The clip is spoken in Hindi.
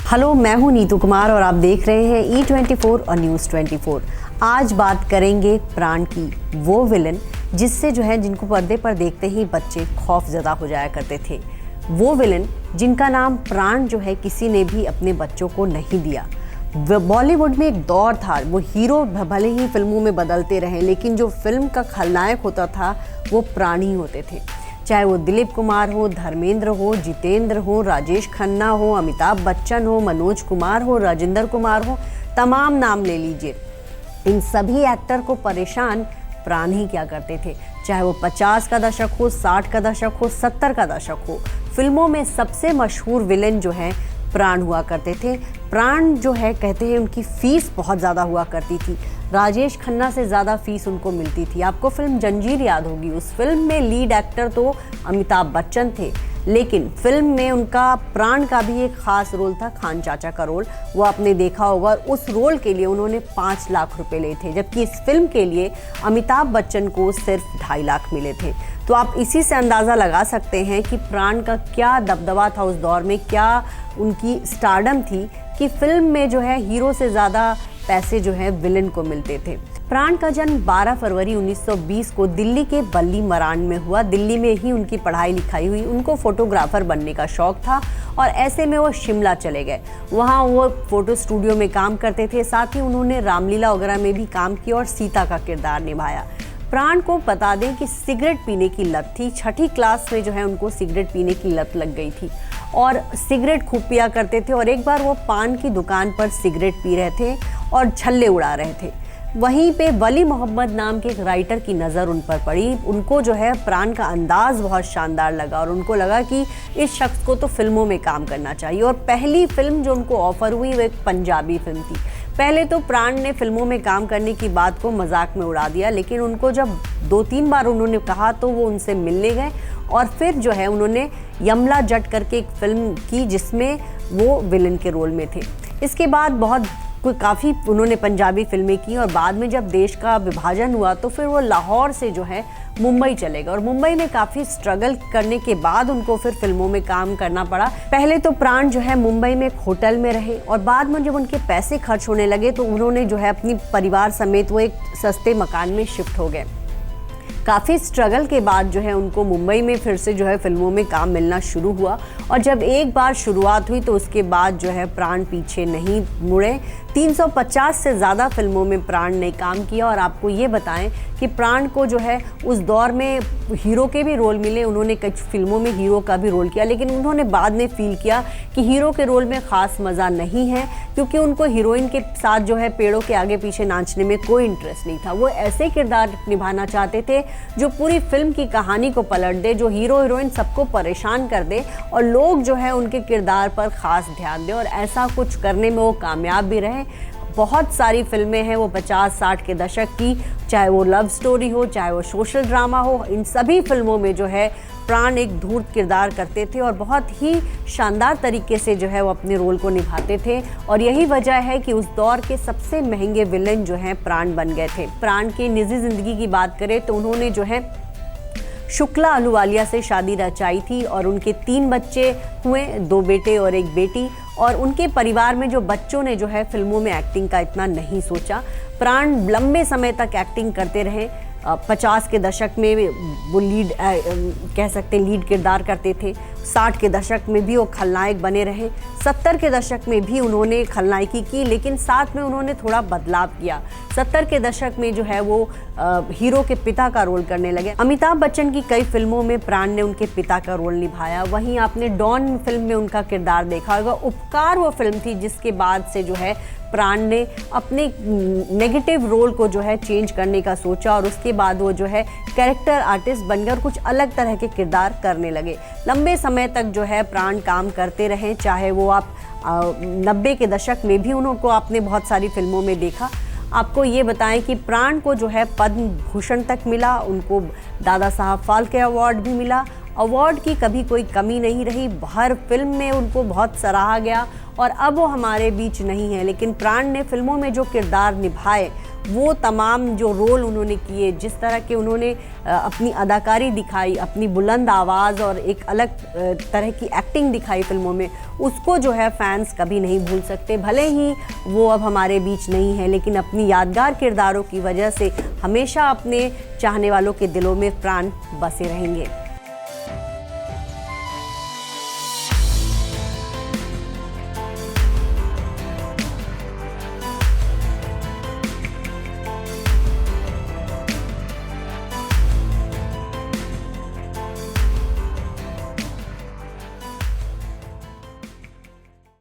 हेलो, मैं हूं नीतू कुमार और आप देख रहे हैं E24 और न्यूज़ 24। आज बात करेंगे प्राण की, वो विलन जिससे जिनको पर्दे पर देखते ही बच्चे खौफजदा हो जाया करते थे। वो विलन जिनका नाम प्राण किसी ने भी अपने बच्चों को नहीं दिया। बॉलीवुड में एक दौर था, वो हीरो भले ही फिल्मों में बदलते रहे लेकिन जो फिल्म का खलनायक होता था वो प्राण ही होते थे। चाहे वो दिलीप कुमार हो, धर्मेंद्र हो, जितेंद्र हो, राजेश खन्ना हो, अमिताभ बच्चन हो, मनोज कुमार हो, राजेंद्र कुमार हो, तमाम नाम ले लीजिए। इन सभी एक्टर को परेशान प्राण ही क्या करते थे। चाहे वो 50 का दशक हो, 60 का दशक हो, 70 का दशक हो, फिल्मों में सबसे मशहूर विलेन प्राण हुआ करते थे। प्राण कहते हैं उनकी फीस बहुत ज़्यादा हुआ करती थी। राजेश खन्ना से ज़्यादा फीस उनको मिलती थी। आपको फिल्म जंजीर याद होगी, उस फिल्म में लीड एक्टर तो अमिताभ बच्चन थे, लेकिन फिल्म में उनका प्राण का भी एक ख़ास रोल था, खान चाचा का रोल। वो आपने देखा होगा, और उस रोल के लिए उन्होंने 5 लाख रुपए लिए थे, जबकि इस फिल्म के लिए अमिताभ बच्चन को सिर्फ 2.5 लाख मिले थे। तो आप इसी से अंदाज़ा लगा सकते हैं कि प्राण का क्या दबदबा था उस दौर में, क्या उनकी स्टारडम थी कि फिल्म में हीरो से ज़्यादा पैसे विलेन को मिलते थे। प्राण का जन्म 12 फरवरी 1920 को दिल्ली के बल्ली मरान में हुआ। दिल्ली में ही उनकी पढ़ाई लिखाई हुई। उनको फोटोग्राफर बनने का शौक था और ऐसे में वो शिमला चले गए। वहाँ वो फोटो स्टूडियो में काम करते थे, साथ ही उन्होंने रामलीला वगैरह में भी काम किया और सीता का किरदार निभाया। प्राण को बता दें कि सिगरेट पीने की लत थी। 6ठी क्लास में उनको सिगरेट पीने की लत लग गई थी और सिगरेट खूब पिया करते थे। और एक बार वो पान की दुकान पर सिगरेट पी रहे थे और छल्ले उड़ा रहे थे। वहीं पे वली मोहम्मद नाम के एक राइटर की नज़र उन पर पड़ी। उनको प्राण का अंदाज़ बहुत शानदार लगा और उनको लगा कि इस शख्स को तो फिल्मों में काम करना चाहिए। और पहली फिल्म जो उनको ऑफ़र हुई वो एक पंजाबी फिल्म थी। पहले तो प्राण ने फिल्मों में काम करने की बात को मजाक में उड़ा दिया, लेकिन उनको जब 2-3 बार उन्होंने कहा तो वो उनसे मिलने गए और फिर उन्होंने यमला जट करके एक फिल्म की जिसमें वो विलन के रोल में थे। इसके बाद काफ़ी उन्होंने पंजाबी फिल्में की और बाद में जब देश का विभाजन हुआ तो फिर वो लाहौर से मुंबई चले गए और मुंबई में काफ़ी स्ट्रगल करने के बाद उनको फिर फिल्मों में काम करना पड़ा। पहले तो प्राण मुंबई में एक होटल में रहे और बाद में जब उनके पैसे खर्च होने लगे तो उन्होंने अपनी परिवार समेत वो एक सस्ते मकान में शिफ्ट हो गए। काफ़ी स्ट्रगल के बाद उनको मुंबई में फिर से फिल्मों में काम मिलना शुरू हुआ और जब एक बार शुरुआत हुई तो उसके बाद प्राण पीछे नहीं मुड़े। 350 से ज़्यादा फिल्मों में प्राण ने काम किया और आपको ये बताएं कि प्राण को उस दौर में हीरो के भी रोल मिले। उन्होंने कुछ फिल्मों में हीरो का भी रोल किया, लेकिन उन्होंने बाद में फील किया कि हीरो के रोल में ख़ास मज़ा नहीं है, क्योंकि उनको हीरोइन के साथ पेड़ों के आगे पीछे नाचने में कोई इंटरेस्ट नहीं था। वो ऐसे किरदार निभाना चाहते थे जो पूरी फिल्म की कहानी को पलट दे, जो हीरो हीरोइन सबको परेशान कर दे और लोग उनके किरदार पर ख़ास ध्यान दें। और ऐसा कुछ करने में वो कामयाब भी रहे। बहुत सारी फिल्में हैं वो 50-60 के दशक की, चाहे वो लव स्टोरी हो, चाहे वो सोशल ड्रामा हो, इन सभी फिल्मों में प्राण एक धूर्त किरदार करते थे और बहुत ही शानदार तरीके से वो अपने रोल को निभाते थे। और यही वजह है कि उस दौर के सबसे महंगे विलेन प्राण बन गए थे। प्राण की निजी ज़िंदगी की बात करें तो उन्होंने शुक्ला अहलूवालिया से शादी रचाई थी और उनके 3 बच्चे हुए, 2 बेटे और 1 बेटी। और उनके परिवार में जो बच्चों ने फिल्मों में एक्टिंग का इतना नहीं सोचा। प्राण लंबे समय तक एक्टिंग करते रहे। 50 के दशक में वो कह सकते लीड किरदार करते थे। 60 के दशक में भी वो खलनायक बने रहे। 70 के दशक में भी उन्होंने खलनायकी की, लेकिन साथ में उन्होंने थोड़ा बदलाव किया। 70 के दशक में वो हीरो के पिता का रोल करने लगे। अमिताभ बच्चन की कई फिल्मों में प्राण ने उनके पिता का रोल निभाया। वहीं आपने डॉन फिल्म में उनका किरदार देखा होगा। उपकार वो फिल्म थी जिसके बाद से प्राण ने अपने नेगेटिव रोल को चेंज करने का सोचा और उसके बाद वो कैरेक्टर आर्टिस्ट बनकर कुछ अलग तरह के किरदार करने लगे। लंबे समय तक प्राण काम करते रहे, चाहे वो आप 90 के दशक में भी उनको आपने बहुत सारी फिल्मों में देखा। आपको ये बताएं कि प्राण को पद्म भूषण तक मिला, उनको दादा साहब फाल्के अवार्ड भी मिला। अवार्ड की कभी कोई कमी नहीं रही, हर फिल्म में उनको बहुत सराहा गया और अब वो हमारे बीच नहीं है, लेकिन प्राण ने फिल्मों में जो किरदार निभाए वो तमाम जो रोल उन्होंने किए, जिस तरह के उन्होंने अपनी अदाकारी दिखाई, अपनी बुलंद आवाज़ और एक अलग तरह की एक्टिंग दिखाई फिल्मों में, उसको जो है फैंस कभी नहीं भूल सकते। भले ही वो अब हमारे बीच नहीं है, लेकिन अपनी यादगार किरदारों की वजह से हमेशा अपने चाहने वालों के दिलों में प्राण बसे रहेंगे।